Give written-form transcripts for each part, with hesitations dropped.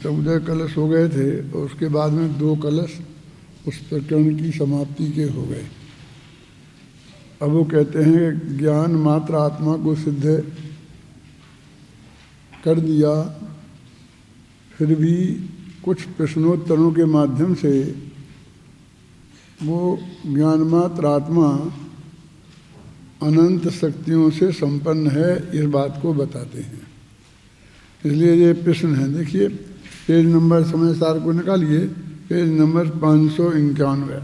14 कलश हो गए थे और उसके बाद में 2 कलश उस प्रकरण की समाप्ति के हो गए। अब वो कहते हैं कि ज्ञान मात्र आत्मा को सिद्ध कर दिया, फिर भी कुछ प्रश्नोत्तरों के माध्यम से वो ज्ञान मात्र आत्मा अनंत शक्तियों से संपन्न है, इस बात को बताते हैं। इसलिए ये प्रश्न है, देखिए पेज नंबर, समय सार को निकालिए, पेज नंबर 591।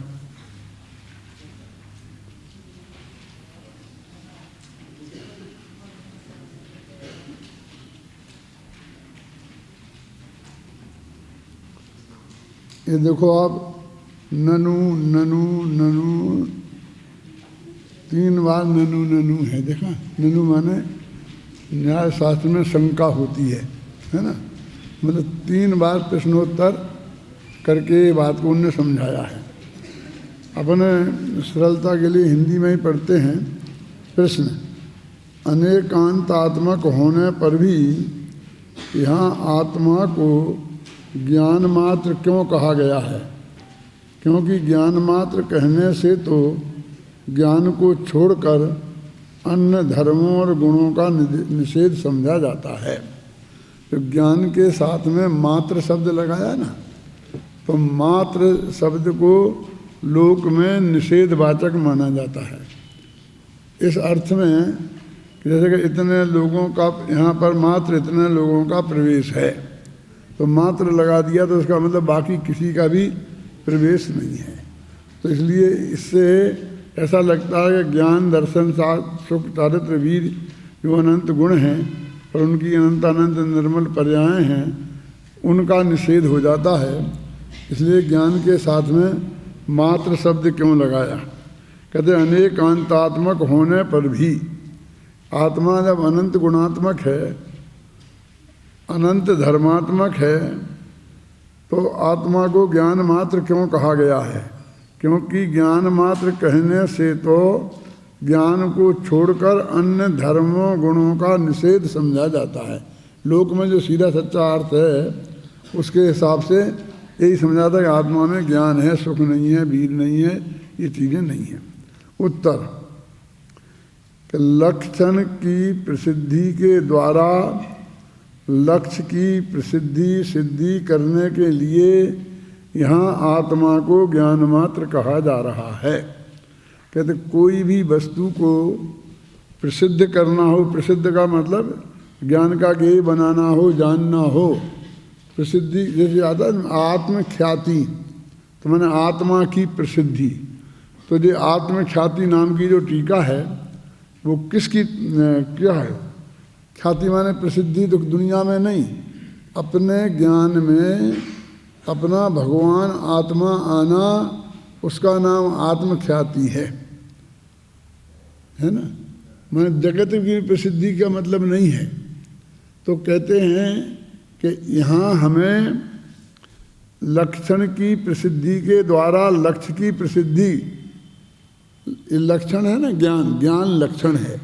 ये देखो आप, ननु ननु ननु 3 बार ननु ननु है, देखा। ननु माने न्याय शास्त्र में शंका होती है ना, मतलब 3 बार प्रश्नोत्तर करके बात को उन्होंने समझाया है। अपने सरलता के लिए हिंदी में ही पढ़ते हैं। प्रश्न, अनेकांतात्मक होने पर भी यहाँ आत्मा को ज्ञान मात्र क्यों कहा गया है? क्योंकि ज्ञान मात्र कहने से तो ज्ञान को छोड़कर अन्य धर्मों और गुणों का निषेध समझा जाता है। तो ज्ञान के साथ में मात्र शब्द लगाया ना, तो मात्र शब्द को लोक में निषेधवाचक माना जाता है। इस अर्थ में जैसे कि इतने लोगों का यहाँ पर मात्र इतने लोगों का प्रवेश है, तो मात्र लगा दिया तो उसका मतलब बाकी किसी का भी प्रवेश नहीं है। तो इसलिए इससे ऐसा लगता है कि ज्ञान, दर्शन, शास्त्र, सुख, चारित्र, वीर जो अनंत गुण हैं और उनकी अनंत अनंत निर्मल पर्याय हैं, उनका निषेध हो जाता है। इसलिए ज्ञान के साथ में मात्र शब्द क्यों लगाया? कहते अनेकांतात्मक होने पर भी, आत्मा जब अनंत गुणात्मक है, अनंत धर्मात्मक है, तो आत्मा को ज्ञान मात्र क्यों कहा गया है? क्योंकि ज्ञान मात्र कहने से तो ज्ञान को छोड़कर अन्य धर्मों गुणों का निषेध समझा जाता है। लोक में जो सीधा सच्चा अर्थ है उसके हिसाब से यही समझाता है कि आत्मा में ज्ञान है, सुख नहीं है, वीर नहीं है, ये चीज़ें नहीं हैं। उत्तर, लक्षण की प्रसिद्धि के द्वारा लक्ष्य की प्रसिद्धि सिद्धि करने के लिए यहाँ आत्मा को ज्ञान मात्र कहा जा रहा है। कहते कोई भी वस्तु को प्रसिद्ध करना हो, प्रसिद्ध का मतलब ज्ञान का गेय बनाना हो, जानना हो। प्रसिद्धि जैसे आता है आत्मख्याति, तो मैंने आत्मा की प्रसिद्धि। तो जो आत्मख्याति नाम की जो टीका है वो किसकी क्या है? ख्याति माने प्रसिद्धि, तो दुनिया में नहीं, अपने ज्ञान में अपना भगवान आत्मा आना, उसका नाम आत्मख्याति है ना। मैंने जगत की प्रसिद्धि का मतलब नहीं है। तो कहते हैं कि यहाँ हमें लक्षण की प्रसिद्धि के द्वारा लक्ष्य की प्रसिद्धि, लक्षण है ना, ज्ञान, ज्ञान लक्षण है,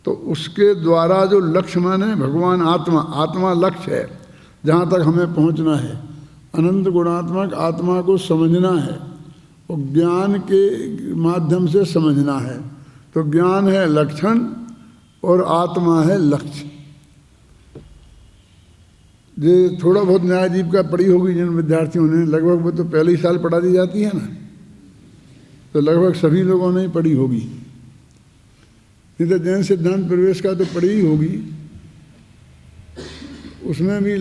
तो उसके द्वारा जो लक्ष्य माने भगवान आत्मा, आत्मा लक्ष्य है जहाँ तक हमें पहुँचना है। अनंत गुणात्मक आत्मा को समझना है और ज्ञान के माध्यम से समझना है। तो ज्ञान है लक्षण और आत्मा है लक्ष्य। ये थोड़ा बहुत न्याय जीव का पढ़ी होगी जिन विद्यार्थियों ने, लगभग वो तो पहले ही साल पढ़ा दी जाती है ना, तो लगभग सभी लोगों ने पढ़ी होगी। नहीं तो जैन सिद्धांत प्रवेश का तो पढ़ी ही होगी। उसमें भी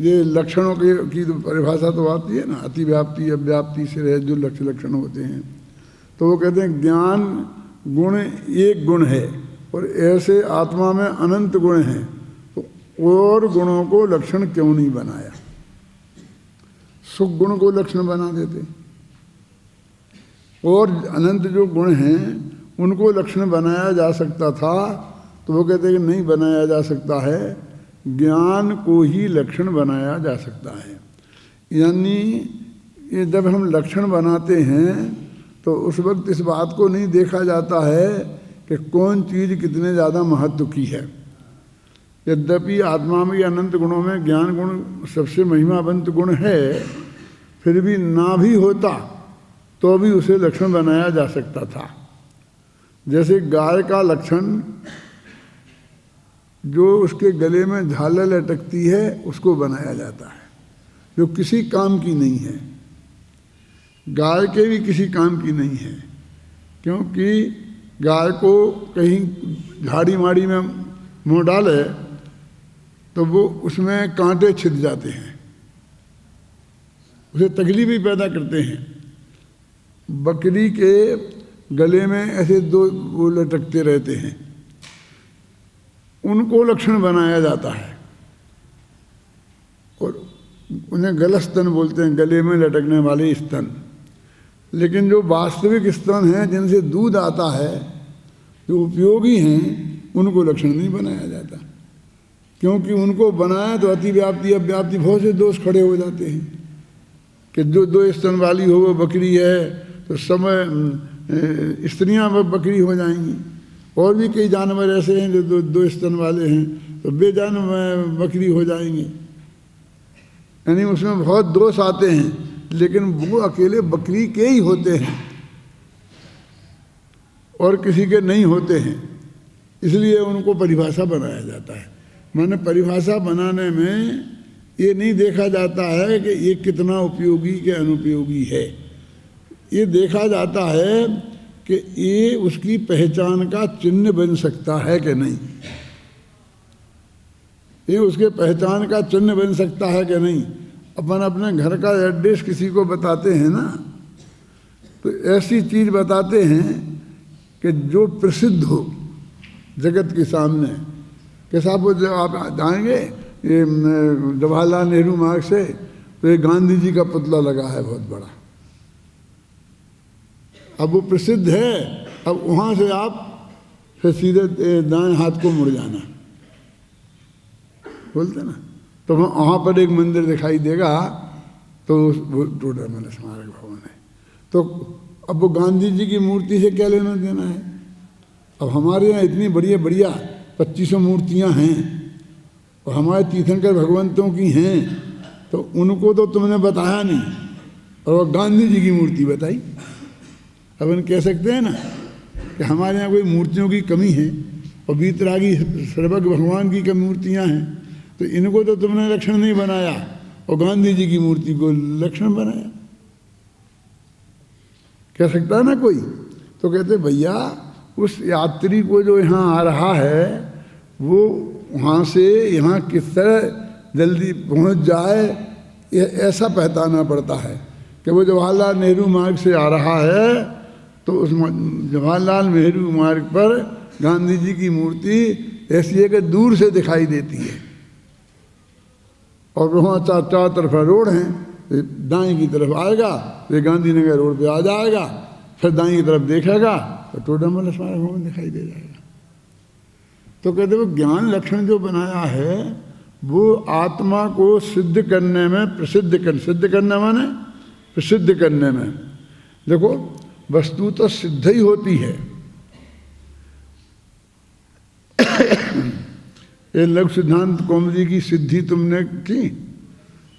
ये लक्षणों की तो परिभाषा तो आती है ना, अतिव्याप्ति अव्याप्ति से रहे जो लक्षण होते हैं। तो वो कहते हैं ज्ञान गुण एक गुण है और ऐसे आत्मा में अनंत गुण हैं, तो और गुणों को लक्षण क्यों नहीं बनाया? सुख गुण को लक्षण बना देते, और अनंत जो गुण हैं उनको लक्षण बनाया जा सकता था। तो वो कहते हैं कि नहीं बनाया जा सकता है, ज्ञान को ही लक्षण बनाया जा सकता है। यानी ये जब हम लक्षण बनाते हैं तो उस वक्त इस बात को नहीं देखा जाता है कि कौन चीज़ कितने ज़्यादा महत्व की है। यद्यपि आत्मा में अनंत गुणों में ज्ञान गुण सबसे महिमावंत गुण है, फिर भी ना भी होता तो भी उसे लक्षण बनाया जा सकता था। जैसे गाय का लक्षण जो उसके गले में झालर लटकती है उसको बनाया जाता है, जो किसी काम की नहीं है। गाय के भी किसी काम की नहीं है, क्योंकि गाय को कहीं झाड़ी माड़ी में मुँह डाले तो वो उसमें कांटे छिद जाते हैं, उसे तकलीफ भी पैदा करते हैं। बकरी के गले में ऐसे दो वो लटकते रहते हैं, उनको लक्षण बनाया जाता है और उन्हें गलस्तन बोलते हैं, गले में लटकने वाले स्तन। लेकिन जो वास्तविक स्तन हैं जिनसे दूध आता है, जो उपयोगी हैं, उनको लक्षण नहीं बनाया जाता, क्योंकि उनको बनाया तो अतिव्याप्ति अव्याप्ति बहुत से दोष खड़े हो जाते हैं कि जो दो स्तन वाली हो वो बकरी है तो समय स्त्रियां बकरी हो जाएंगी, और भी कई जानवर ऐसे हैं जो दो स्तन वाले हैं तो बेजान बकरी हो जाएंगे। यानी उसमें बहुत दोष आते हैं, लेकिन वो अकेले बकरी के ही होते हैं और किसी के नहीं होते हैं, इसलिए उनको परिभाषा बनाया जाता है। माने परिभाषा बनाने में ये नहीं देखा जाता है कि ये कितना उपयोगी के अनुपयोगी है, ये देखा जाता है कि ये उसकी पहचान का चिन्ह बन सकता है कि नहीं, ये उसके पहचान का चिन्ह बन सकता है कि नहीं। अपन अपने घर का एड्रेस किसी को बताते हैं ना, तो ऐसी चीज़ बताते हैं कि जो प्रसिद्ध हो जगत के सामने। कि साहब वो जब आप जाएंगे ये जवाहरलाल नेहरू मार्ग से, तो ये गांधी जी का पुतला लगा है बहुत बड़ा, अब वो प्रसिद्ध है। अब वहाँ से आप फिर सीधे दाएं हाथ को मुड़ जाना, बोलते ना, तो वहाँ पर एक मंदिर दिखाई देगा, तो वो टोडरमल स्मारक भवन है। तो अब वो गांधी जी की मूर्ति से क्या लेना देना है। अब हमारे यहाँ इतनी बढ़िया बढ़िया 2500 मूर्तियाँ हैं और हमारे तीर्थंकर भगवंतों की हैं, तो उनको तो तुमने बताया नहीं और गांधी जी की मूर्ति बताई। अब हम कह सकते हैं ना कि हमारे यहाँ कोई मूर्तियों की कमी है और वीतरागी सर्वज्ञ भगवान की कई मूर्तियाँ हैं, तो इनको तो तुमने लक्षण नहीं बनाया और गांधी जी की मूर्ति को लक्षण बनाया। कह सकता है ना कोई। तो कहते भैया उस यात्री को जो यहाँ आ रहा है वो वहाँ से यहाँ किस तरह जल्दी पहुँच जाए, ये ऐसा पहचानना पड़ता है कि वो जवाहरलाल नेहरू मार्ग से आ रहा है, तो उस जवाहरलाल नेहरू मार्ग पर गांधी जी की मूर्ति ऐसी है कि दूर से दिखाई देती है और वहाँ चार तरफ रोड हैं, दाएं की तरफ आएगा तो गांधीनगर रोड पे आ जाएगा, फिर दाएं की तरफ देखेगा तो टोडरमल स्मारक भवन दिखाई दे जाएगा। तो कहते वो ज्ञान लक्षण जो बनाया है वो आत्मा को सिद्ध करने में सिद्ध करने माने प्रसिद्ध करने में। देखो वस्तु तो सिद्ध ही होती है। ये लघु सिद्धांत कौमुदी की सिद्धि तुमने की,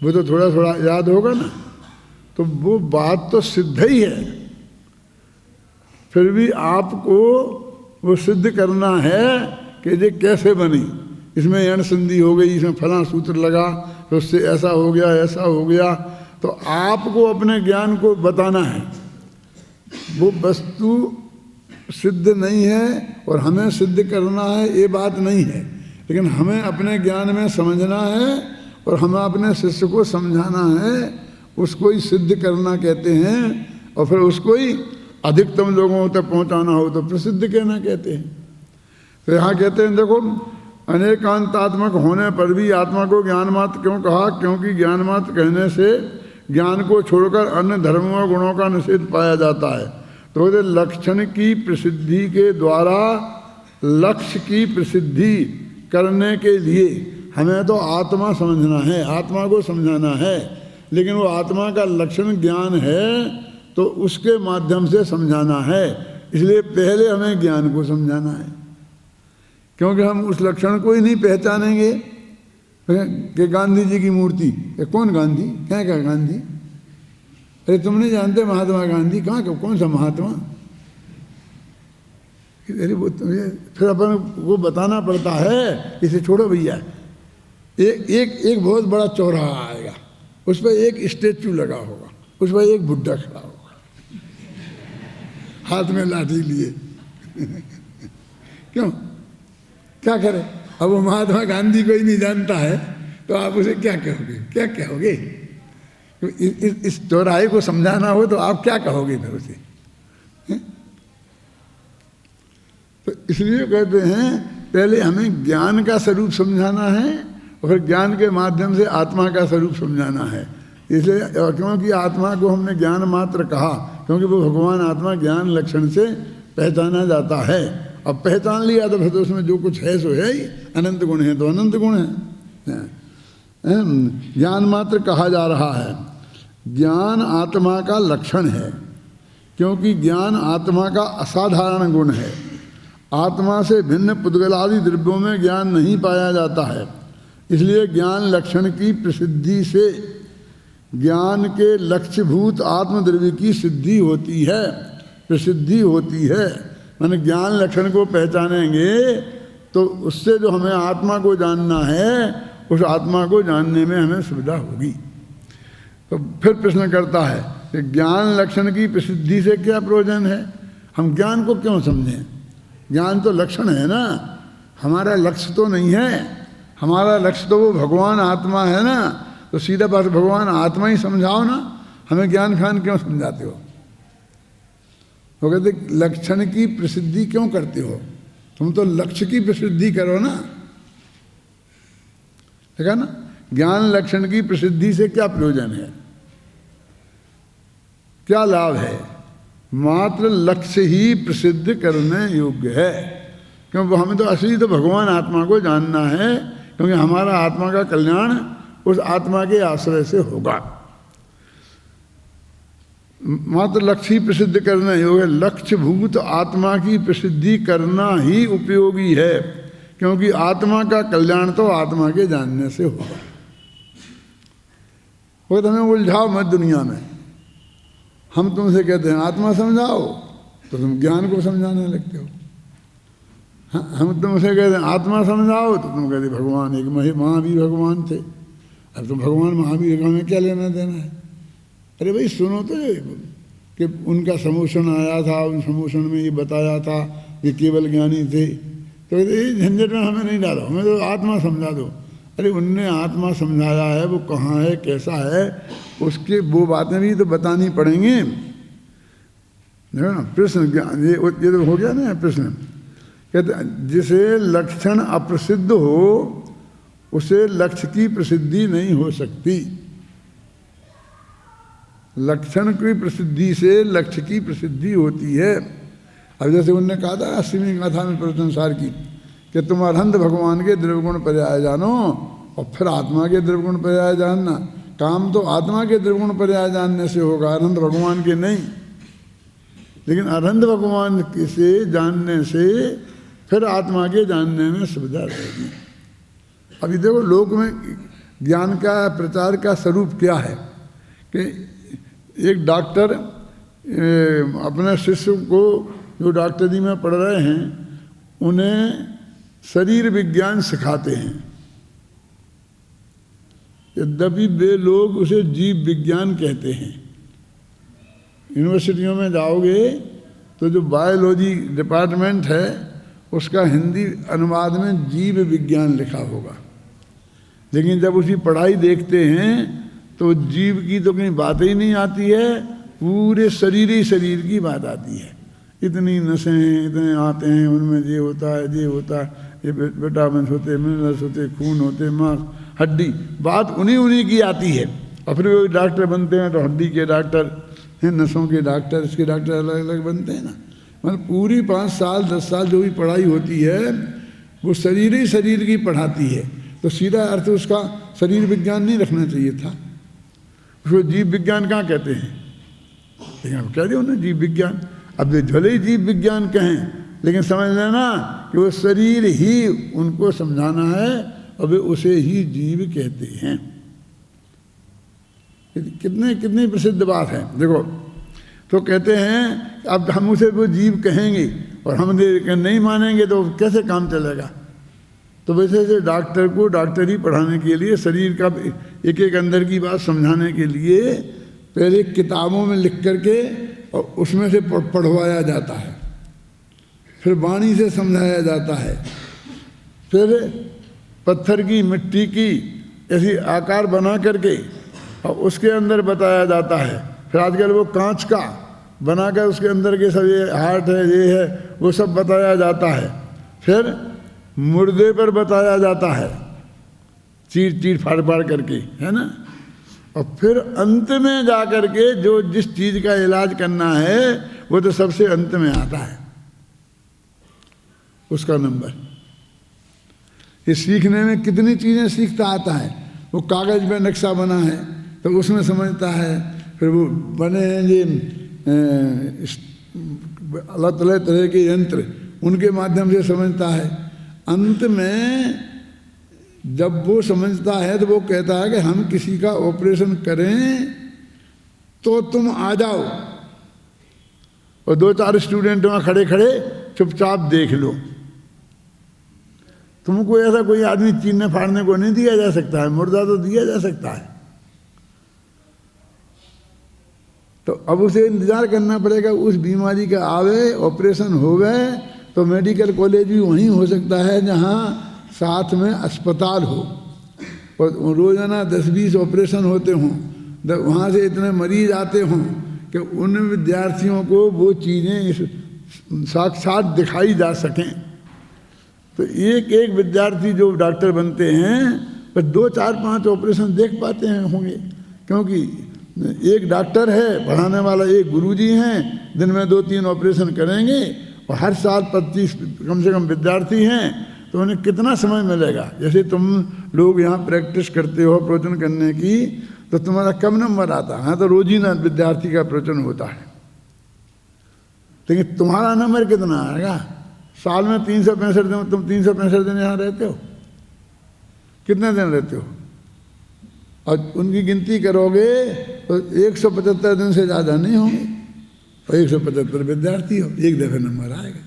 वो तो थोड़ा थोड़ा याद होगा ना, तो वो बात तो सिद्ध ही है, फिर भी आपको वो सिद्ध करना है कि ये कैसे बनी। इसमें यण संधि हो गई, इसमें फलां सूत्र लगा, तो उससे ऐसा हो गया ऐसा हो गया, तो आपको अपने ज्ञान को बताना है। वो वस्तु सिद्ध नहीं है और हमें सिद्ध करना है ये बात नहीं है, लेकिन हमें अपने ज्ञान में समझना है और हमें अपने शिष्य को समझाना है, उसको ही सिद्ध करना कहते हैं। और फिर उसको ही अधिकतम लोगों तक पहुंचाना हो तो प्रसिद्ध कहना कहते हैं। तो यहाँ कहते हैं देखो अनेकांतात्मक होने पर भी आत्मा को ज्ञान मात्र क्यों कहा, क्योंकि ज्ञान मात्र कहने से ज्ञान को छोड़कर अन्य धर्मों और गुणों का निषेध पाया जाता है। तो लक्षण की प्रसिद्धि के द्वारा लक्ष्य की प्रसिद्धि करने के लिए हमें तो आत्मा समझना है, आत्मा को समझाना है, लेकिन वो आत्मा का लक्षण ज्ञान है तो उसके माध्यम से समझाना है। इसलिए पहले हमें ज्ञान को समझाना है, क्योंकि हम उस लक्षण को ही नहीं पहचानेंगे कि गांधी जी की मूर्ति, कौन गांधी, क्या क्या गांधी, अरे तुम नहीं जानते महात्मा गांधी, कहाँ का कौन सा महात्मा, अरे वो फिर अपन को बताना पड़ता है, इसे छोड़ो भैया। एक बहुत बड़ा चौराहा आएगा, उस पर एक स्टैचू लगा होगा, उस पर एक बुड्ढा खड़ा होगा हाथ में लाठी लिए क्यों, क्या करे? अब वो महात्मा गांधी को ही नहीं जानता है तो आप उसे क्या कहोगे, क्या कहोगे? इस चौराहे को समझाना हो तो आप क्या कहोगे फिर उसे? तो इसलिए कहते हैं पहले हमें ज्ञान का स्वरूप समझाना है और फिर ज्ञान के माध्यम से आत्मा का स्वरूप समझाना है। इसलिए क्योंकि आत्मा को हमने ज्ञान मात्र कहा, क्योंकि वो भगवान आत्मा ज्ञान लक्षण से पहचाना जाता है। अब पहचान लिया तो फिर तो उसमें जो कुछ है सो है ही, अनंत गुण है तो अनंत गुण है। ज्ञान मात्र कहा जा रहा है। ज्ञान आत्मा का लक्षण है, क्योंकि ज्ञान आत्मा का असाधारण गुण है। आत्मा से भिन्न पुद्गलादि द्रव्यों में ज्ञान नहीं पाया जाता है, इसलिए ज्ञान लक्षण की प्रसिद्धि से ज्ञान के लक्ष्यभूत आत्मद्रव्य की सिद्धि होती है, प्रसिद्धि होती है। माने ज्ञान लक्षण को पहचानेंगे तो उससे जो हमें आत्मा को जानना है, उस आत्मा को जानने में हमें सुविधा होगी। तो फिर प्रश्न करता है कि ज्ञान लक्षण की प्रसिद्धि से क्या प्रयोजन है? हम ज्ञान को क्यों समझें? ज्ञान तो लक्षण है ना, हमारा लक्ष्य तो नहीं है। हमारा लक्ष्य तो वो भगवान आत्मा है ना, तो सीधा बात भगवान आत्मा ही समझाओ ना, हमें ज्ञान खान क्यों समझाते हो? वो कहते लक्षण की प्रसिद्धि क्यों करते हो? तुम तो लक्ष्य की प्रसिद्धि करो ना, ठीक है ना? ज्ञान लक्षण की प्रसिद्धि से क्या प्रयोजन है, क्या लाभ है? मात्र लक्ष्य ही प्रसिद्ध करने योग्य है, क्योंकि हमें तो असली तो भगवान आत्मा को जानना है, क्योंकि हमारा आत्मा का कल्याण उस आत्मा के आश्रय से होगा। मात्र लक्ष्य ही प्रसिद्ध करना योग्य, लक्ष्य भूत आत्मा की प्रसिद्धि करना ही उपयोगी है, क्योंकि आत्मा का कल्याण तो आत्मा के जानने से होगा। वो तो हमें उलझाओ मत दुनिया में। हम तुमसे कहते हैं आत्मा समझाओ तो तुम ज्ञान को समझाने लगते हो। हम तुमसे कहते हैं आत्मा समझाओ तो तुम कहते भगवान एक महावीर भगवान थे, अब तुम भगवान महावीर का हमें क्या लेना देना है? अरे भाई सुनो तो कि उनका समोषण आया था, उन समोषण में ये बताया था ये केवल ज्ञानी थे, तो ये झंझट में हमें नहीं डालो, हमें तो आत्मा समझा दो। अरे उनने आत्मा समझाया है, वो कहाँ है, कैसा है, उसके वो बातें भी तो बतानी पड़ेंगी। देखो ना प्रश्न, ये तो हो गया ना प्रश्न। कहते जिसे लक्षण अप्रसिद्ध हो उसे लक्ष्य की प्रसिद्धि नहीं हो सकती। लक्षण की प्रसिद्धि से लक्ष्य की प्रसिद्धि होती है। अब जैसे उनने कहा था 80वीं गाथा में प्रवचनसार की कि तुम अरहंत भगवान के द्रव्यगुण पर्याय जानो और फिर आत्मा के द्रव्यगुण पर्याय जानना। काम तो आत्मा के द्रव्यगुण पर्याय जानने से होगा, अरहंत भगवान के नहीं। लेकिन अरहंत भगवान से जानने से फिर आत्मा के जानने में सुविधा रहेगी। अभी देखो लोक में ज्ञान का प्रचार का स्वरूप क्या है कि एक डॉक्टर अपने शिष्य को जो डॉक्टरी में पढ़ रहे हैं उन्हें शरीर विज्ञान सिखाते हैं, यद्यपि वे लोग उसे जीव विज्ञान कहते हैं। यूनिवर्सिटियों में जाओगे तो जो बायोलॉजी डिपार्टमेंट है उसका हिंदी अनुवाद में जीव विज्ञान लिखा होगा, लेकिन जब उसकी पढ़ाई देखते हैं तो जीव की तो कहीं बात ही नहीं आती है, पूरे शरीर ही शरीर की बात आती है। इतनी नसें हैं, इतने आते हैं, उनमें ये होता है, ये होता है, ये विटामिन होते, मिनरल्स होते, खून होते, मांस, हड्डी, बात उन्हीं की आती है। और फिर वो डॉक्टर बनते हैं तो हड्डी के डॉक्टर हैं, नसों के डॉक्टर, इसके डॉक्टर अलग अलग बनते हैं ना। मतलब पूरी 5 साल 10 साल जो भी पढ़ाई होती है वो शरीर ही शरीर की पढ़ाती है। तो सीधा अर्थ उसका शरीर विज्ञान नहीं रखना चाहिए था, उसको जीव विज्ञान कहाँ कहते हैं। लेकिन अब कह दिया उन्होंने जीव विज्ञान। अब जो भले ही जीव विज्ञान कहें लेकिन समझ लेना कि वो शरीर ही उनको समझाना है और वे उसे ही जीव कहते हैं। कितनी प्रसिद्ध बात है देखो। तो कहते हैं अब हम उसे वो जीव कहेंगे और हम नहीं मानेंगे तो कैसे काम चलेगा। तो वैसे से डॉक्टर को डॉक्टरी पढ़ाने के लिए, शरीर का एक एक अंदर की बात समझाने के लिए पहले किताबों में लिख करके और उसमें से पढ़वाया जाता है, फिर वाणी से समझाया जाता है, फिर पत्थर की मिट्टी की ऐसी आकार बना करके और उसके अंदर बताया जाता है। फिर आजकल वो कांच का बनाकर उसके अंदर के सब ये हार्ट है ये है वो सब बताया जाता है। फिर मुर्दे पर बताया जाता है, चीर चीर फाड़ फाड़ करके, है ना। और फिर अंत में जा करके जो जिस चीज का इलाज करना है वो तो सबसे अंत में आता है, उसका नंबर। ये सीखने में कितनी चीजें सीखता आता है। वो कागज में नक्शा बना है तो उसमें समझता है, फिर वो बने हैं ये अलग तरह तरह के यंत्र, उनके माध्यम से समझता है। अंत में जब वो समझता है तो वो कहता है कि हम किसी का ऑपरेशन करें तो तुम आ जाओ और 2-4 स्टूडेंट वहां खड़े खड़े चुपचाप देख लो। तुमको ऐसा कोई आदमी चीरने फाड़ने को नहीं दिया जा सकता है, मुर्दा तो दिया जा सकता है। तो अब उसे इंतजार करना पड़ेगा उस बीमारी का आवे, ऑपरेशन हो गए तो मेडिकल कॉलेज भी वहीं हो सकता है जहाँ साथ में अस्पताल हो और रोजाना 10-20 ऑपरेशन होते हों, वहाँ से इतने मरीज आते हों कि उन विद्यार्थियों को वो चीज़ें साक्षात दिखाई जा सकें। तो एक एक विद्यार्थी जो डॉक्टर बनते हैं पर 2-4-5 ऑपरेशन देख पाते हैं होंगे, क्योंकि एक डॉक्टर है पढ़ाने वाला, एक गुरुजी हैं दिन में 2-3 ऑपरेशन करेंगे और हर साल 25 कम से कम विद्यार्थी हैं, तो उन्हें कितना समय मिलेगा। जैसे तुम लोग यहाँ प्रैक्टिस करते हो प्रवचन करने की तो तुम्हारा कम नंबर आता है, तो रोज ही ना विद्यार्थी का प्रवचन होता है, लेकिन तुम्हारा नंबर कितना आएगा। साल में 365 दिन, तुम 365 दिन यहाँ रहते हो, कितने दिन रहते हो और उनकी गिनती करोगे तो 175 दिन से ज़्यादा नहीं होंगे और 175 विद्यार्थी हो, एक दफे नंबर आएगा।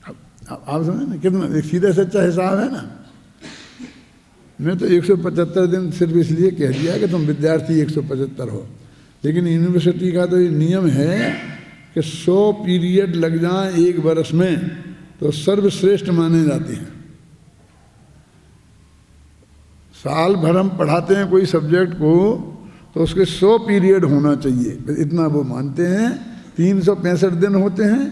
अब आप समझे ना कितना सीधा सच्चा हिसाब है ना। मैं तो 175 दिन सिर्फ इसलिए कह दिया कि तुम विद्यार्थी 175 हो, लेकिन यूनिवर्सिटी का तो ये नियम है कि 100 पीरियड लग जाएं एक वर्ष में तो सर्वश्रेष्ठ माने जाते हैं। साल भर हम पढ़ाते हैं कोई सब्जेक्ट को तो उसके 100 पीरियड होना चाहिए, इतना वो मानते हैं। 365 दिन होते हैं,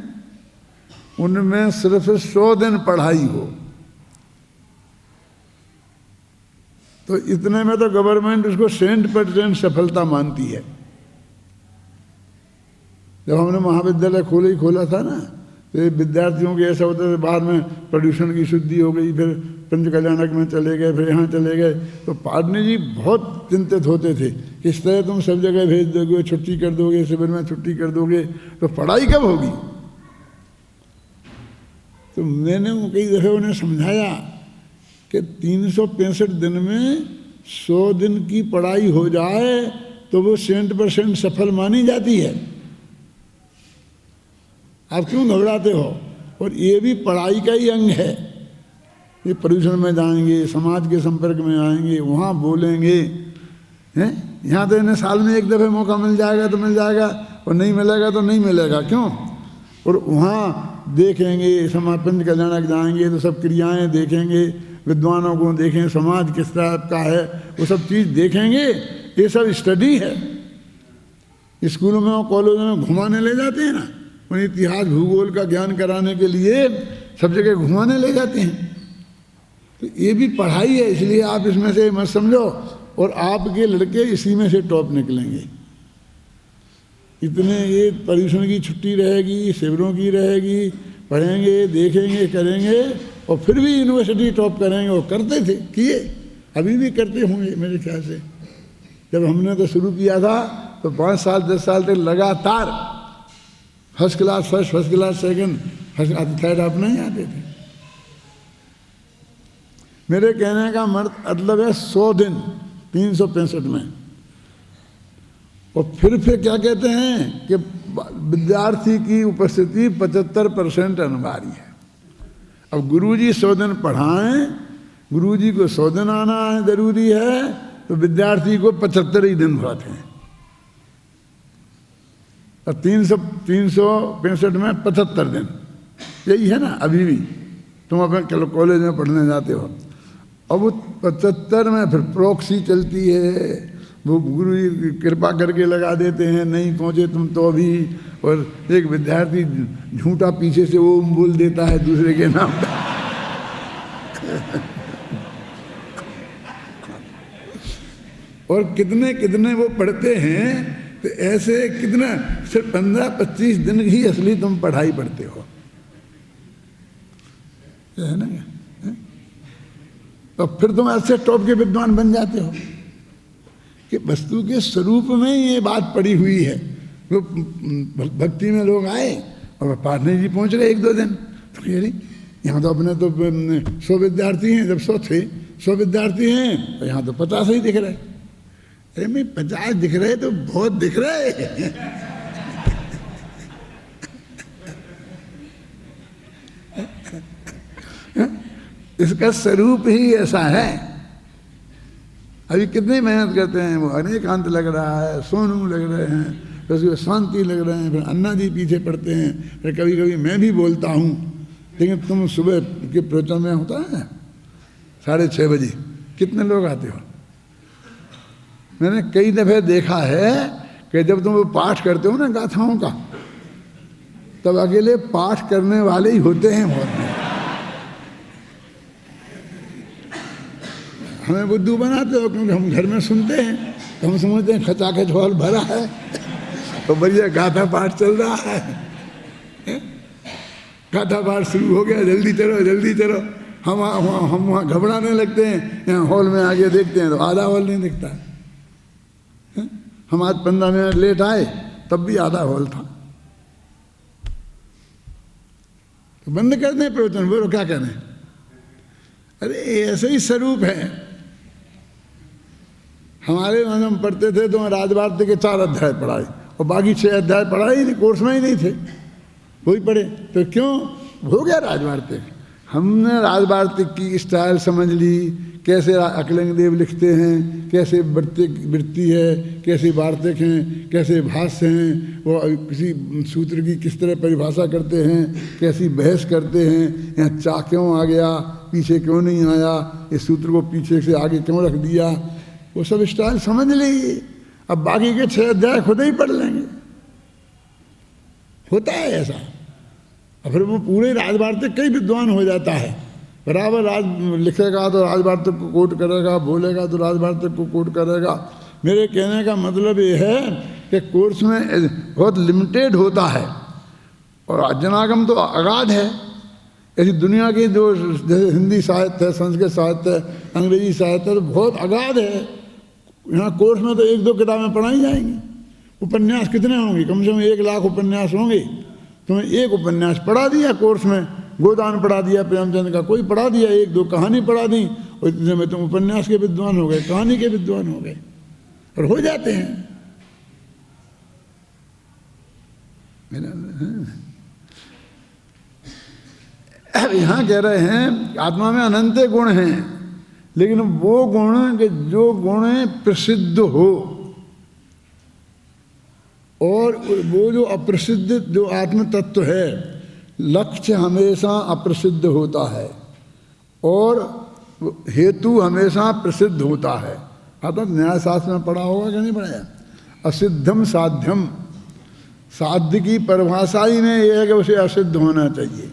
उनमें सिर्फ 100 दिन पढ़ाई हो, तो इतने में तो गवर्नमेंट उसको 100% सफलता मानती है। जब हमने महाविद्यालय खोला था ना तो विद्यार्थियों के ऐसा होता था, बाद में प्रदूषण की शुद्धि हो गई, फिर पंच कल्याणक में चले गए, फिर यहाँ चले गए, तो पादनी जी बहुत चिंतित होते थे कि इस तरह तुम सब जगह भेज दोगे, छुट्टी कर दोगे, शिविर में छुट्टी कर दोगे तो पढ़ाई कब होगी। तो मैंने कई दफ़े उन्हें समझाया कि 365 दिन में 100 दिन की पढ़ाई हो जाए तो वो 100% सफल मानी जाती है। आप क्यों घबराते हो। और ये भी पढ़ाई का ही अंग है। ये प्रदूषण में जाएंगे, समाज के संपर्क में आएंगे, वहाँ बोलेंगे, हैं। यहाँ तो इन्हें साल में एक दफ़े मौका मिल जाएगा तो मिल जाएगा और नहीं मिलेगा तो नहीं मिलेगा, क्यों। और वहाँ देखेंगे, समापन कल्याणक जाएंगे तो सब क्रियाएं देखेंगे, विद्वानों को देखें, समाज किस तरह का है वो सब चीज़ देखेंगे। ये सब स्टडी है। स्कूलों में और कॉलेजों में घुमाने ले जाते हैं ना, उन्हें इतिहास भूगोल का ज्ञान कराने के लिए सब जगह घुमाने ले जाते हैं। तो ये भी पढ़ाई है, इसलिए आप इसमें से मत समझो। और आपके लड़के इसी में से टॉप निकलेंगे। इतने ये प्रदूषण की छुट्टी रहेगी, शिविरों की रहेगी, पढ़ेंगे, देखेंगे, करेंगे और फिर भी यूनिवर्सिटी टॉप करेंगे। और करते थे, किए, अभी भी करते होंगे मेरे ख्याल से। जब हमने तो शुरू किया था तो 5 साल 10 साल तक लगातार first class first, first class second, first class third आप नहीं आते थे। मेरे कहने का मतलब है 100 दिन 365 में। और फिर क्या कहते हैं कि विद्यार्थी की उपस्थिति 75% अनिवार्य है। अब गुरुजी 100 दिन पढ़ाएं, गुरुजी को 100 दिन आना जरूरी है, तो विद्यार्थी को 75 ही दिन बहुत हैं। और 365 में 75 दिन, यही है ना। अभी भी तुम अपने कॉलेज में पढ़ने जाते हो, अब वो 75 में फिर प्रॉक्सी चलती है, वो गुरु जी कृपा करके लगा देते हैं, नहीं पहुँचे तुम तो अभी। और एक विद्यार्थी झूठा पीछे से ओम बोल देता है दूसरे के नाम पर। और कितने कितने वो पढ़ते हैं, तो ऐसे कितना सिर्फ 15-25 दिन ही असली तुम पढ़ाई पढ़ते हो, है ना। तो फिर तुम ऐसे टॉप के विद्वान बन जाते हो कि वस्तु के स्वरूप में ये बात पड़ी हुई है। वो भक्ति में लोग आए और पाटनी जी पहुंच गए 1-2 दिन, तो ये नहीं, यहाँ तो अपने तो 100 विद्यार्थी हैं, जब 100 थे 100 विद्यार्थी हैं, और यहाँ तो 50 ही दिख रहे। अरे मैं 50 दिख रहे तो बहुत दिख रहे। इसका स्वरूप ही ऐसा है। अभी कितनी मेहनत करते हैं, वो अनेकांत लग रहा है, सोनू लग रहे हैं, फिर उसके शांति लग रहे हैं, फिर अन्ना जी पीछे पड़ते हैं, फिर कभी कभी मैं भी बोलता हूँ। लेकिन तुम सुबह के प्रवचन में होता है 6:30 बजे, कितने लोग आते हो? मैंने कई दफ़े देखा है कि जब तुम वो पाठ करते हो ना गाथाओं का, तब अकेले पाठ करने वाले ही होते हैं बहुत। हमें बुद्धू बनाते हो क्योंकि हम घर में सुनते हैं, तो हम समझते हैं खचाखच हॉल भरा है तो बढ़िया गाथा पाठ चल रहा है। गाथा पाठ शुरू हो गया, जल्दी चलो जल्दी चलो। हम वहाँ घबराने लगते हैं, यहाँ हॉल में आगे देखते हैं तो आधा हॉल नहीं दिखता है। हम आज 15 मिनट लेट आए तब भी आधा हॉल था। तो बंद कर दें प्रवचन, बोलो क्या करें? अरे ऐसे ही स्वरूप है। हमारे वहाँ हम पढ़ते थे तो राजवार्ते के 4 अध्याय पढ़ाए और बाकी 6 अध्याय पढ़ाए ही नहीं, कोर्स में ही नहीं थे, वही पढ़े। तो क्यों हो गया राजवार्ते? हमने राजवार्ते की स्टाइल समझ ली, कैसे अकलिंग देव लिखते हैं, कैसे वृत्ति है, कैसे वार्तिक हैं, कैसे भाष्य हैं, वो किसी सूत्र की किस तरह परिभाषा करते हैं, कैसी बहस करते हैं, यहाँ चा क्यों आ गया, पीछे क्यों नहीं आया, इस सूत्र को पीछे से आगे क्यों रख दिया, वो सब स्टाइल समझ ली। अब बाकी के 6 अध्याय खुद ही पढ़ लेंगे। होता है ऐसा। और फिर वो पूरे राजवार्तिक कई विद्वान हो जाता है, बराबर राज लिखेगा तो राजवार्तिक को कोट करेगा, बोलेगा तो राजवार्तिक को कोट करेगा। मेरे कहने का मतलब ये है कि कोर्स में बहुत लिमिटेड होता है और जनागम तो अगाध है। ऐसी दुनिया की जो जैसे हिंदी साहित्य है, संस्कृत साहित्य है, अंग्रेजी साहित्य है, तो बहुत अगाध है। यहाँ कोर्स में तो 1-2 किताबें पढ़ाई जाएंगी। उपन्यास कितने होंगे? कम से कम 1 लाख उपन्यास होंगे। तुम्हें एक उपन्यास पढ़ा दिया कोर्स में, गोदान पढ़ा दिया प्रेमचंद का, कोई पढ़ा दिया, 1-2 कहानी पढ़ा दी, और इतने में तुम उपन्यास के विद्वान हो गए, कहानी के विद्वान हो गए, और हो जाते हैं। यहाँ कह रहे हैं आत्मा में अनंत गुण हैं, लेकिन वो गुण के जो गुण प्रसिद्ध हो, और वो जो अप्रसिद्ध जो आत्म तत्व है, लक्ष्य हमेशा अप्रसिद्ध होता है और हेतु हमेशा प्रसिद्ध होता है। आप न्याय शास्त्र में पढ़ा होगा कि नहीं पढ़ाया? असिद्धम साध्यम, साध्य की परिभाषा ही में यह है कि उसे असिद्ध होना चाहिए,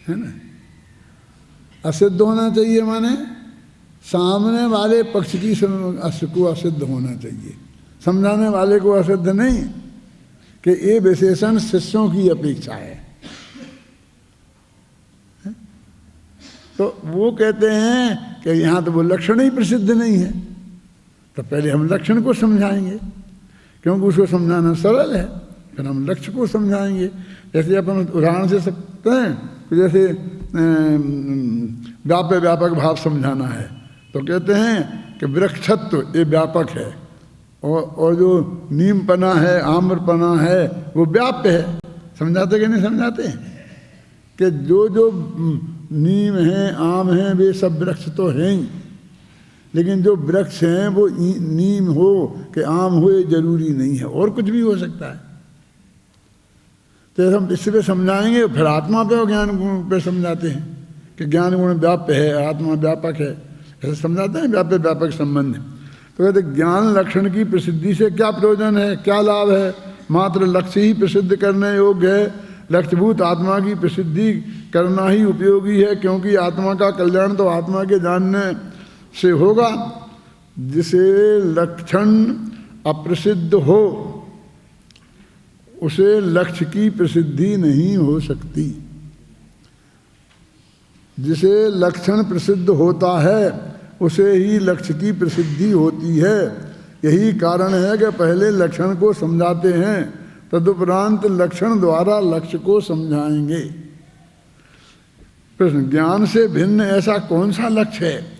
है ना। असिद्ध होना चाहिए माने सामने वाले पक्ष की को असिद्ध होना चाहिए, समझाने वाले को असिद्ध नहीं, कि ये विशेषण शिष्यों की अपेक्षा है। तो वो कहते हैं कि यहाँ तो वो लक्षण ही प्रसिद्ध नहीं है, तो पहले हम लक्षण को समझाएंगे, क्योंकि उसको समझाना सरल है। फिर हम लक्ष्य को समझाएंगे। जैसे अपन उदाहरण से सकते हैं कि जैसे व्यापक व्यापक भाव समझाना है तो कहते हैं कि वृक्षत्व ये व्यापक है और जो नीमपना है आम्रपना है वो व्याप्य है। समझाते कि नहीं समझाते कि जो जो नीम है आम है वे सब वृक्ष तो हैं ही, लेकिन जो वृक्ष हैं वो नीम हो कि आम हो ये जरूरी नहीं है, और कुछ भी हो सकता है। तो हम इस पे समझाएंगे, फिर आत्मा पे और ज्ञान गुण पे समझाते हैं कि ज्ञान गुण व्याप्य है आत्मा व्यापक है, ऐसे समझाते हैं व्याप्य व्यापक संबंध। तो कहते ज्ञान लक्षण की प्रसिद्धि से क्या प्रयोजन है, क्या लाभ है, मात्र लक्ष्य ही प्रसिद्ध करने योग्य है, लक्ष्यभूत आत्मा की प्रसिद्धि करना ही उपयोगी है, क्योंकि आत्मा का कल्याण तो आत्मा के जानने से होगा। जिसे लक्षण अप्रसिद्ध हो उसे लक्ष्य की प्रसिद्धि नहीं हो सकती। जिसे लक्षण प्रसिद्ध होता है उसे ही लक्ष्य की प्रसिद्धि होती है। यही कारण है कि पहले लक्षण को समझाते हैं, तदुपरांत लक्षण द्वारा लक्ष्य को समझाएंगे। प्रश्न, ज्ञान से भिन्न ऐसा कौन सा लक्ष्य है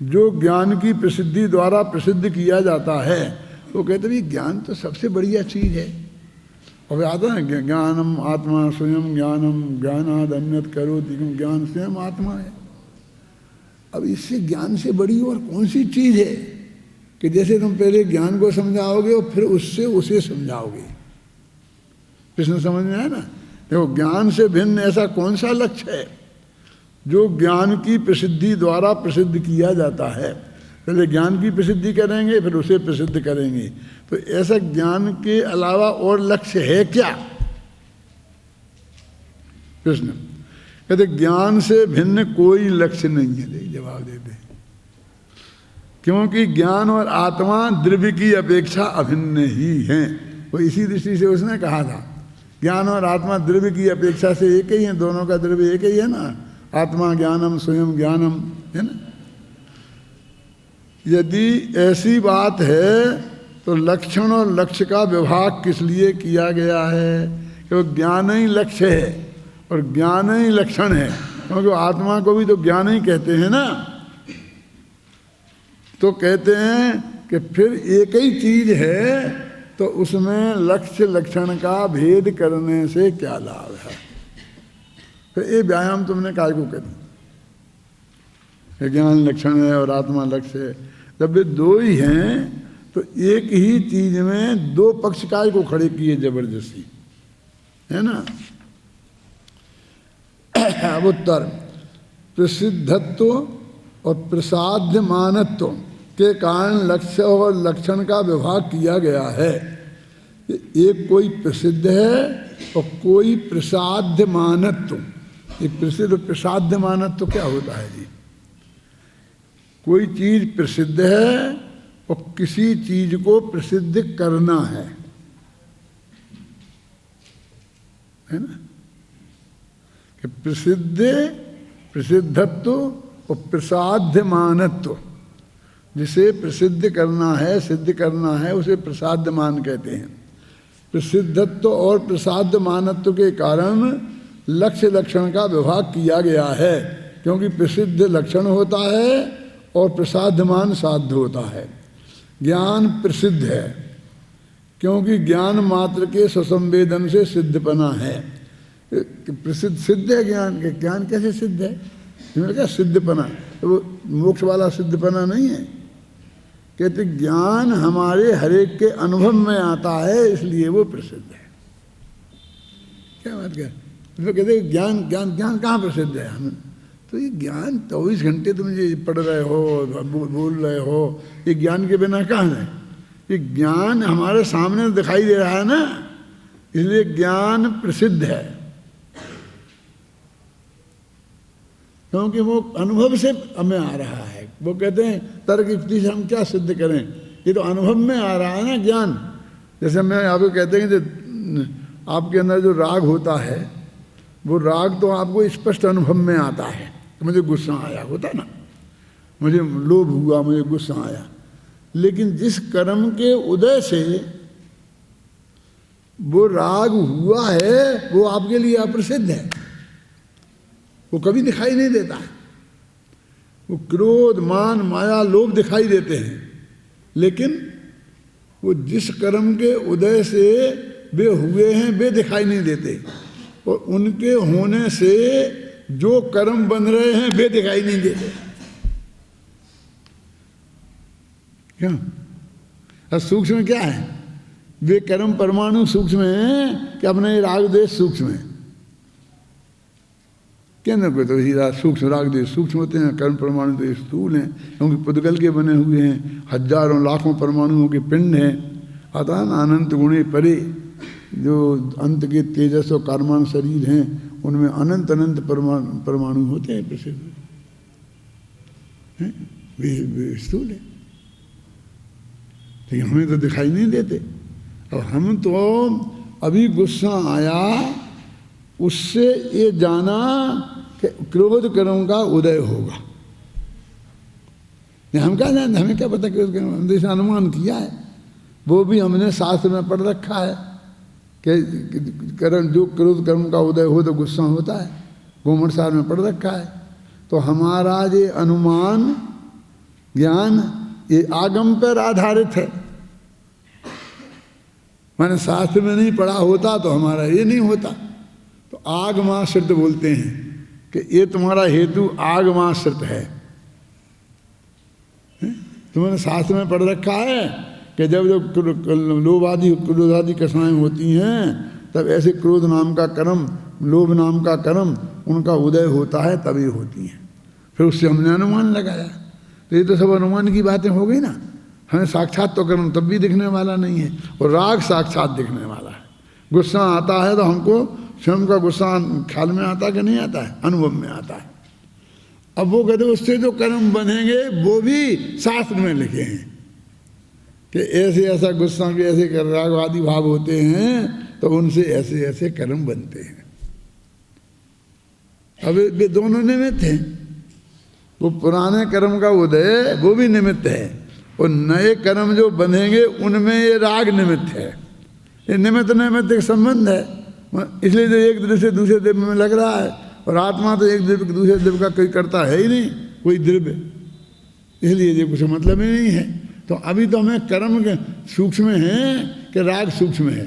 जो ज्ञान की प्रसिद्धि द्वारा प्रसिद्ध किया जाता है? वो कहते भी ज्ञान तो सबसे बढ़िया चीज है। और आता है ज्ञानम आत्मा स्वयं ज्ञानम ज्ञानाद अन्यत करोति, ज्ञान स्वयं आत्मा है। अब इससे ज्ञान से बड़ी और कौन सी चीज है कि जैसे तुम पहले ज्ञान को समझाओगे और फिर उससे उसे समझाओगे। प्रश्न समझ में आया ना? देखो, ज्ञान से भिन्न ऐसा कौन सा लक्ष्य है जो ज्ञान की प्रसिद्धि द्वारा प्रसिद्ध किया जाता है? पहले ज्ञान की प्रसिद्धि करेंगे फिर उसे प्रसिद्ध करेंगे। तो ऐसा ज्ञान के अलावा और लक्ष्य है क्या? प्रश्न, कहते ज्ञान से भिन्न कोई लक्ष्य नहीं है। देखिए जवाब देते हैं, क्योंकि ज्ञान और आत्मा द्रव्य की अपेक्षा अभिन्न ही हैं। वो इसी दृष्टि से उसने कहा था ज्ञान और आत्मा द्रव्य की अपेक्षा से एक ही है, दोनों का द्रव्य एक ही है ना, आत्मा ज्ञानम स्वयं ज्ञानम, है ना। यदि ऐसी बात है तो लक्षण और लक्ष्य का विभाग किस लिए किया गया है? कि वो ज्ञान ही लक्ष्य है और ज्ञान ही लक्षण है, क्योंकि आत्मा को भी तो ज्ञान ही कहते हैं ना। तो कहते हैं कि फिर एक ही चीज है तो उसमें लक्ष्य लक्षण का भेद करने से क्या लाभ है? तो ये व्यायाम तुमने काय को करी? ज्ञान लक्षण है और आत्मा लक्ष्य है, जब वे दो ही हैं तो एक ही चीज में दो पक्ष काय को खड़े किए जबरदस्ती, है ना। अब उत्तर, प्रसिद्धत्व और प्रसाध्यमानत्व के कारण लक्ष्य और लक्षण का विभाग किया गया है। एक कोई प्रसिद्ध है और कोई प्रसाध्यमानत्व। एक प्रसिद्ध और प्रसाध्यमानत्व क्या होता है जी? कोई चीज प्रसिद्ध है और किसी चीज को प्रसिद्ध करना है ना। कि प्रसिद्धत्व और प्रसाध्यमानत्व, जिसे प्रसिद्ध करना है सिद्ध करना है उसे प्रसाध्यमान कहते हैं। प्रसिद्धत्व और प्रसाध्यमानत्व के कारण लक्ष्य लक्षण का विभाग किया गया है, क्योंकि प्रसिद्ध लक्षण होता है और प्रसाध्यमान साध्य होता है। ज्ञान प्रसिद्ध है क्योंकि ज्ञान मात्र के स्वसंवेदन से सिद्धपना है। प्रसिद्ध सिद्ध है ज्ञान के, ज्ञान कैसे सिद्ध है? इन्होंने कहा सिद्धपना, तो वो मोक्ष वाला सिद्धपना नहीं है। कहते ज्ञान हमारे हरेक के अनुभव में आता है इसलिए वो प्रसिद्ध है। क्या बात कर? तो कहते ज्ञान ज्ञान ज्ञान कहाँ प्रसिद्ध है? हमें तो ये ज्ञान 24 घंटे तुम ये पढ़ रहे हो बोल रहे हो, ये ज्ञान के बिना कहाँ है? ये ज्ञान हमारे सामने दिखाई दे रहा है ना, इसलिए ज्ञान प्रसिद्ध है, क्योंकि वो अनुभव से हमें आ रहा है। वो कहते हैं तर्क युक्ति से हम क्या सिद्ध करें, ये तो अनुभव में आ रहा है ना ज्ञान। जैसे मैं आपको कहते हैं कि आपके अंदर जो राग होता है वो राग तो आपको स्पष्ट अनुभव में आता है। मुझे गुस्सा आया होता ना, मुझे लोभ हुआ, मुझे गुस्सा आया, लेकिन जिस कर्म के उदय से वो राग हुआ है वो आपके लिए अप्रसिद्ध है, वो कभी दिखाई नहीं देता है। वो क्रोध मान माया लोभ दिखाई देते हैं, लेकिन वो जिस कर्म के उदय से वे हुए हैं वे दिखाई नहीं देते, और उनके होने से जो कर्म बन रहे हैं वे दिखाई नहीं देते। क्या अब सूक्ष्म क्या है? वे कर्म परमाणु सूक्ष्म है कि अपने राग देश सूक्ष्म है? केंद्र पे तो सीधा सूक्ष्म राग देश सूक्ष्म होते हैं, कर्म परमाणु तो स्थूल हैं, क्योंकि पुद्गल के बने हुए हैं, हजारों लाखों परमाणुओं के पिंड हैं। अतः अनंत गुणे परे जो अंत के तेजस और कर्मान शरीर हैं उनमें अनंत अनंत परमाणु होते हैं प्रसिद्ध, वे स्थूल है, लेकिन हमें तो दिखाई नहीं देते। अब हम तो अभी गुस्सा आया उससे ये जाना कि क्रोध कर्म का उदय होगा। हम क्या जानते, हमें क्या पता क्रोध कर्म, हमने जैसे अनुमान किया है, वो भी हमने शास्त्र में पढ़ रखा है कि कर्म जो क्रोध कर्म का उदय हो तो गुस्सा होता है, गोमटसार में पढ़ रखा है। तो हमारा ये अनुमान ज्ञान ये आगम पर आधारित है, मैंने शास्त्र में नहीं पढ़ा होता तो हमारा ये नहीं होता। तो आगमाश्रित बोलते हैं कि ये तुम्हारा हेतु आगमाश्रित है। तुमने शास्त्र में पढ़ रखा है कि जब जब लोभ आदि क्रोध आदि कषाएं होती हैं तब ऐसे क्रोध नाम का कर्म लोभ नाम का कर्म उनका उदय होता है तभी होती हैं। फिर उससे हमने अनुमान लगाया, तो ये तो सब अनुमान की बातें हो गई ना। हमें साक्षात तो कर्म तब भी दिखने वाला नहीं है, और राग साक्षात दिखने वाला है। गुस्सा आता है तो हमको स्वयं का गुस्सा ख्याल में आता है कि नहीं आता है, अनुभव में आता है। अब वो कहते उससे जो कर्म बनेंगे वो भी शास्त्र में लिखे हैं कि ऐसे ऐसा गुस्सा के ऐसे रागवादी भाव होते हैं तो उनसे ऐसे ऐसे कर्म बनते हैं। अब वे दोनों निमित्त हैं, वो पुराने कर्म का उदय वो भी निमित्त है, और नए कर्म जो बनेंगे उनमें ये राग निमित्त है। ये निमित्त निमित्त एक संबंध है, इसलिए जो एक द्रव्य से दूसरे द्रव्य में लग रहा है, और आत्मा तो एक द्रव्य दूसरे द्रव्य का कोई करता है ही नहीं कोई द्रव्य, इसलिए ये कुछ मतलब ही नहीं है। तो अभी तो हमें कर्म के सूक्ष्म है कि राग सूक्ष्म है,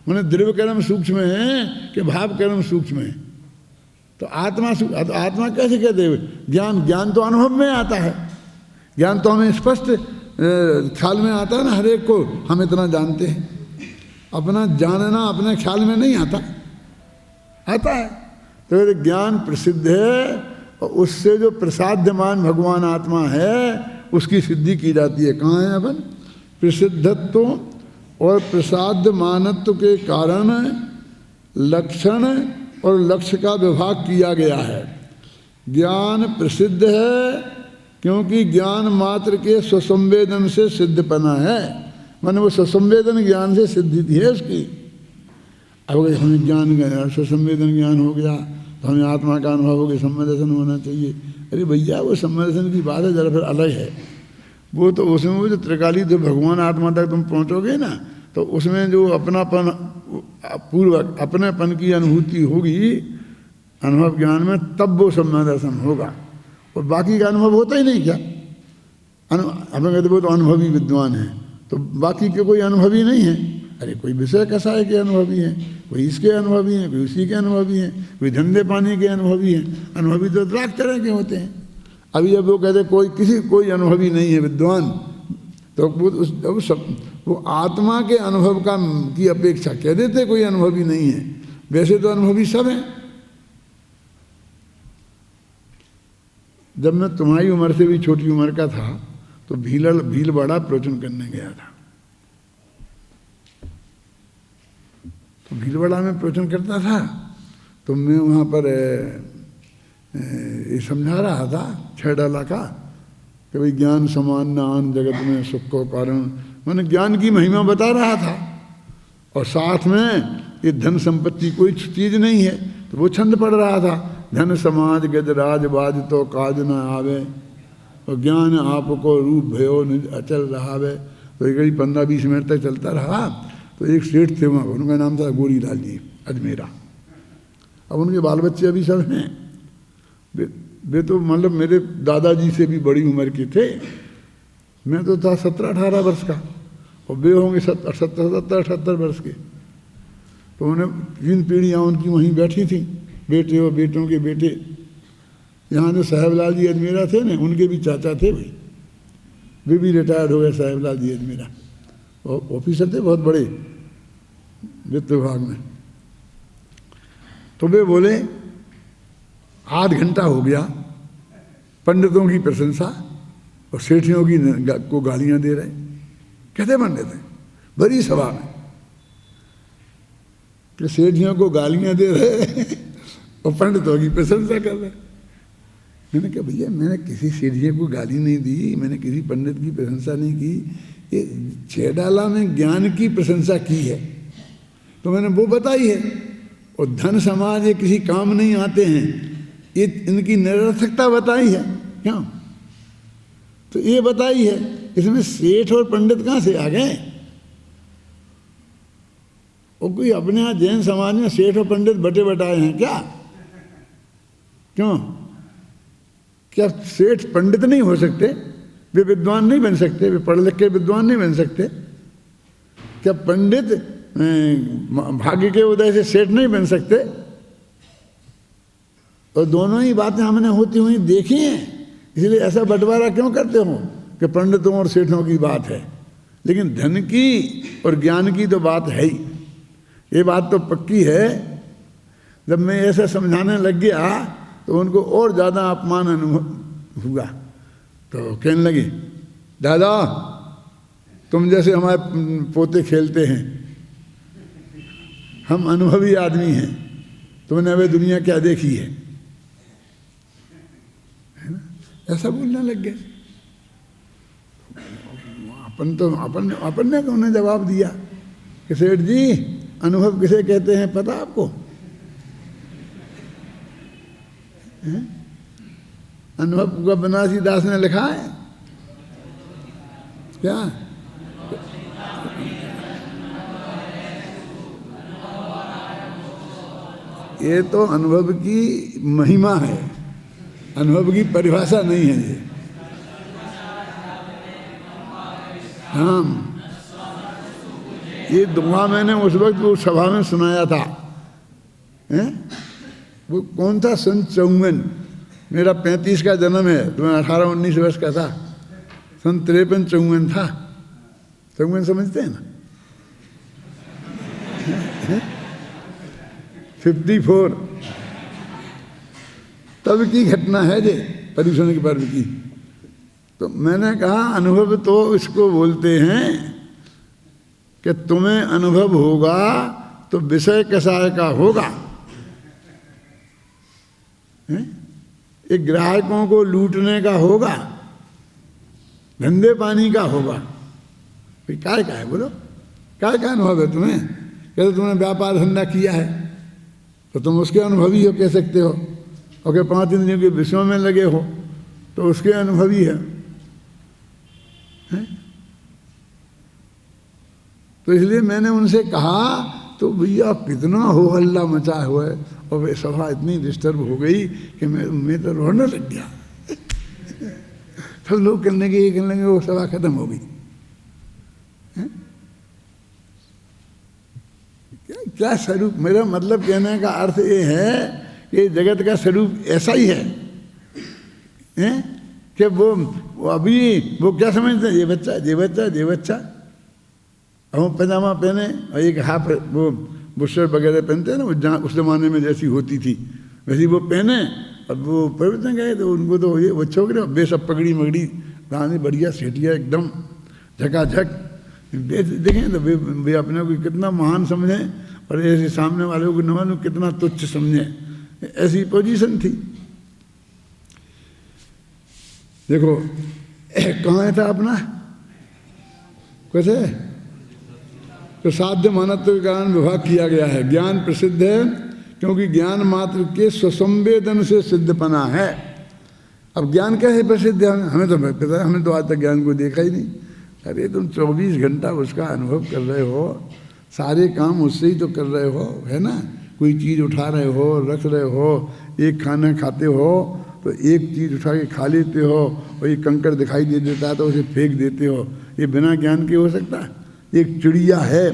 मैंने द्रव्य कर्म सूक्ष्म है कि भाव कर्म सूक्ष्म है। तो आत्मा कैसे कहते हुए ज्ञान तो अनुभव में आता है, ज्ञान तो हमें स्पष्ट ख्याल में आता है ना, हर एक को हम इतना जानते हैं। अपना जानना अपने ख्याल में नहीं आता है। तो ज्ञान प्रसिद्ध है, और उससे जो प्रसाद्यमान भगवान आत्मा है उसकी सिद्धि की जाती है। कहाँ है अपन? प्रसिद्धत्व और प्रसाद्यमानत्व के कारण लक्षण और लक्ष्य का विभाग किया गया है। ज्ञान प्रसिद्ध है क्योंकि ज्ञान मात्र के स्वसंवेदन से सिद्धपना है, माने वो स्वसंवेदन ज्ञान से सिद्धि थी है उसकी। अब अगर हमें ज्ञान स्वसंवेदन ज्ञान हो गया तो हमें आत्मा का अनुभव हो गया, सम्यदर्शन होना चाहिए। अरे भैया वो सम्यदर्शन की बात है, जरा फिर अलग है वो। तो उसमें वो जो त्रिकाली जो भगवान आत्मा तक तुम पहुँचोगे ना, तो उसमें जो अपनापन पूर्वक अपनेपन की अनुभूति होगी अनुभव ज्ञान में, तब वो सम्यदर्शन होगा। और बाकी का अनुभव होता ही नहीं क्या? हमें कहते वो तो अनुभवी विद्वान है, तो बाकी के कोई अनुभवी नहीं है। अरे कोई विषय कसाय के अनुभवी हैं, कोई इसके अनुभवी हैं, कोई उसी के अनुभवी हैं, कोई धंधे पानी के अनुभवी हैं। अनुभवी तो लाख तरह के होते हैं। अभी जब वो कहते कोई अनुभवी नहीं है विद्वान, तो वो आत्मा के अनुभव की अपेक्षा कह देते कोई अनुभवी नहीं है। वैसे तो अनुभवी सब हैं। जब मैं तुम्हारी उम्र से भी छोटी उम्र का था तो भीलवाड़ा प्रवचन करने गया था। तो भीलवाड़ा में प्रवचन करता था, तो मैं वहाँ पर ये समझा रहा था 6 डाला का कि भाई ज्ञान समान न आन जगत में सुख को कारण, मैंने ज्ञान की महिमा बता रहा था। और साथ में ये धन संपत्ति कोई चीज़ नहीं है, तो वो छंद पढ़ रहा था। धन समाज गजराज बाज तो काज न आवे, और ज्ञान आपको रूप भयो निज अचल रहावे। तो ये करीब 15-20 मिनट तक चलता रहा। तो एक सेठ थे वहाँ, उनका नाम था गोरीलाल जी अजमेरा। अब उनके बाल बच्चे अभी सब हैं, वे तो मतलब मेरे दादाजी से भी बड़ी उम्र के थे। मैं तो था 17-18 वर्ष का, और वे होंगे 70-78 वर्ष के। तो उन्हें 3 पीढ़ियाँ उनकी वहीं बैठी थी, बेटे और बेटों के बेटे। यहाँ जो साहेबलाल जी अजमेरा थे ना, उनके भी चाचा थे भाई, वे भी रिटायर्ड हो गए साहेबलाल जी अजमेरा, और ऑफिसर थे बहुत बड़े वित्त विभाग में। तो वे बोले 8 घंटा हो गया पंडितों की प्रशंसा और सेठियों की को गालियां दे रहे। कहते पंडित हैं बड़ी सभा में कि सेठियों को गालियां दे रहे और पंडितों की प्रशंसा कर रहे। मैंने कहा भैया मैंने किसी सेठियों को गाली नहीं दी, मैंने किसी पंडित की प्रशंसा नहीं की, ये छेडाला में ज्ञान की प्रशंसा की है तो मैंने वो बताई है। और धन समाज ये किसी काम नहीं आते हैं, ये इनकी निरर्थकता बताई है। क्यों? तो ये बताई है, इसमें सेठ और पंडित कहाँ से आ गए? और कोई अपने यहाँ जैन समाज में सेठ और पंडित बटे बटाए हैं क्या? क्यों? क्या सेठ पंडित नहीं हो सकते? वे विद्वान नहीं बन सकते? वे पढ़ लिख के विद्वान नहीं बन सकते? क्या पंडित भाग्य के उदय से सेठ नहीं बन सकते? और दोनों ही बातें हमने होती हुई देखी हैं, इसलिए ऐसा बंटवारा क्यों करते हो कि पंडितों और सेठों की बात है, लेकिन धन की और ज्ञान की तो बात है ही। ये बात तो पक्की है। जब मैं ऐसा समझाने लग गया तो उनको और ज़्यादा अपमान अनुभव हुआ। तो कहने लगे दादा तुम जैसे हमारे पोते खेलते हैं, हम अनुभवी आदमी हैं, तुमने वे दुनिया क्या देखी है ना? ऐसा बोलने लग गए। अपन ने उन्हें जवाब दिया कि सेठ जी अनुभव किसे कहते हैं पता आपको? अनुभव का बनारसी दास ने लिखा है क्या? ये तो अनुभव की महिमा है, अनुभव की परिभाषा नहीं है ये। हाँ, ये दुआ मैंने उस वक्त वो सभा में सुनाया था। वो कौन था? सन 54। मेरा 35 का जन्म है तो मैं 18-19 वर्ष का था। सन 53-54 था। 54 समझते हैं ना? 54 तब की घटना है जे पर्यूषण के पर्व की। तो मैंने कहा अनुभव तो इसको बोलते हैं कि तुम्हें अनुभव होगा तो विषय कसाय का होगा। एक ग्राहकों को लूटने का होगा, धंधे पानी का होगा। काय का है बोलो? काय का अनुभव है तुम्हें? कहते तुमने व्यापार धंधा किया है तो तुम उसके अनुभवी हो, कह सकते हो। और क्या 5 इंद्रियों के विषयों में लगे हो तो उसके अनुभवी है? तो इसलिए मैंने उनसे कहा तो भैया कितना हो हल्ला मचा हुआ है, और वे सभा इतनी डिस्टर्ब हो गई कि मैं तो रोने लग गया। सब लोग कहने लगे वो सभा खत्म हो गई। क्या स्वरूप? मेरा मतलब कहने का अर्थ ये है कि जगत का स्वरूप ऐसा ही है, कि वो अभी वो क्या समझते हैं? ये बच्चा हम पैजामा पहने और एक हाफ वो बुशर्ट वगैरह पहनते हैं ना, वो जहाँ उस जमाने में जैसी होती थी वैसी वो पहने। और वो परिवर्तन गए तो उनको तो ये वो छोकरे बेसब पगड़ी मगड़ी गाने बढ़िया सेठिया एकदम झकाझक देखें तो वे अपने को कितना महान समझें और ऐसे सामने वालों को न मालूम कितना तुच्छ समझें। ऐसी पोजीशन थी। देखो कहाँ था अपना कैसे तो साध्य मानत्व के कारण विभाग किया गया है। ज्ञान प्रसिद्ध है क्योंकि ज्ञान मात्र के स्वसंवेदन से सिद्धपना है। अब ज्ञान कैसे प्रसिद्ध है? हमें तो पता है, हमने तो आज तक ज्ञान को देखा ही नहीं। अरे तुम 24 घंटा उसका अनुभव कर रहे हो सारे काम उससे ही तो कर रहे हो, है ना। कोई चीज़ उठा रहे हो, रख रहे हो, एक खाना खाते हो तो एक चीज़ उठा के खा लेते हो, और ये कंकड़ दिखाई दे देता है तो उसे फेंक देते हो। ये बिना ज्ञान के हो सकता है? एक चिड़िया है,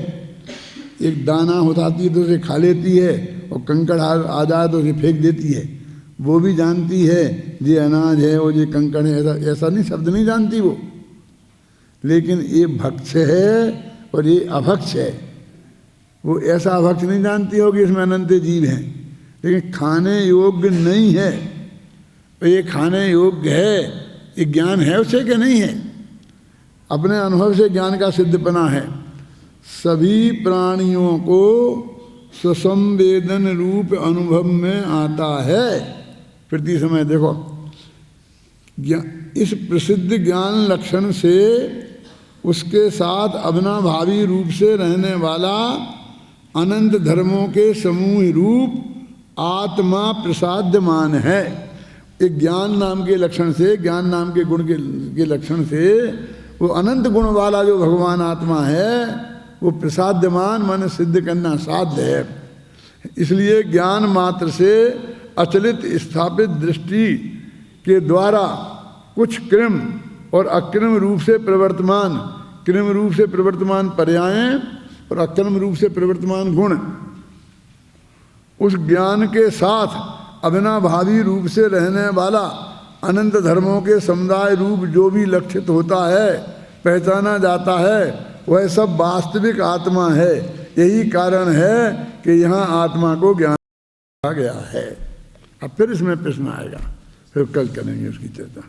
एक दाना उठाती है तो उसे खा लेती है, और कंकड़ आ जाए तो उसे फेंक देती है। वो भी जानती है ये अनाज है और ये कंकड़ है, ऐसा ऐसा नहीं, शब्द नहीं जानती वो। लेकिन ये भक्ष है और ये अभक्ष है। वो ऐसा अभक्ष नहीं जानती हो कि इसमें अनंत जीव हैं, लेकिन खाने योग्य नहीं है। तो ये खाने योग्य है, ये ज्ञान है उसे कि नहीं है? अपने अनुभव से ज्ञान का सिद्धपना है। सभी प्राणियों को स्वसंवेदन रूप अनुभव में आता है। प्रति समय देखो, इस प्रसिद्ध ज्ञान लक्षण से उसके साथ अविनाभावी रूप से रहने वाला अनंत धर्मों के समूह रूप आत्मा प्रसाद्यमान है। एक ज्ञान नाम के लक्षण से, ज्ञान नाम के गुण के लक्षण से वो अनंत गुण वाला जो भगवान आत्मा है वो प्रसाद्यमान, मन सिद्ध करना साध्य है। इसलिए ज्ञान मात्र से अचलित स्थापित दृष्टि के द्वारा कुछ कृम और अकृम रूप से प्रवर्तमान, कृम रूप से प्रवर्तमान पर्यायें और अक्रम रूप से प्रवर्तमान गुण, उस ज्ञान के साथ अविनाभावी रूप से रहने वाला अनंत धर्मों के समुदाय रूप जो भी लक्षित होता है, पहचाना जाता है, वह सब वास्तविक आत्मा है। यही कारण है कि यहाँ आत्मा को ज्ञान कहा गया है। अब फिर इसमें प्रश्न आएगा, फिर कल करेंगे उसकी चर्चा।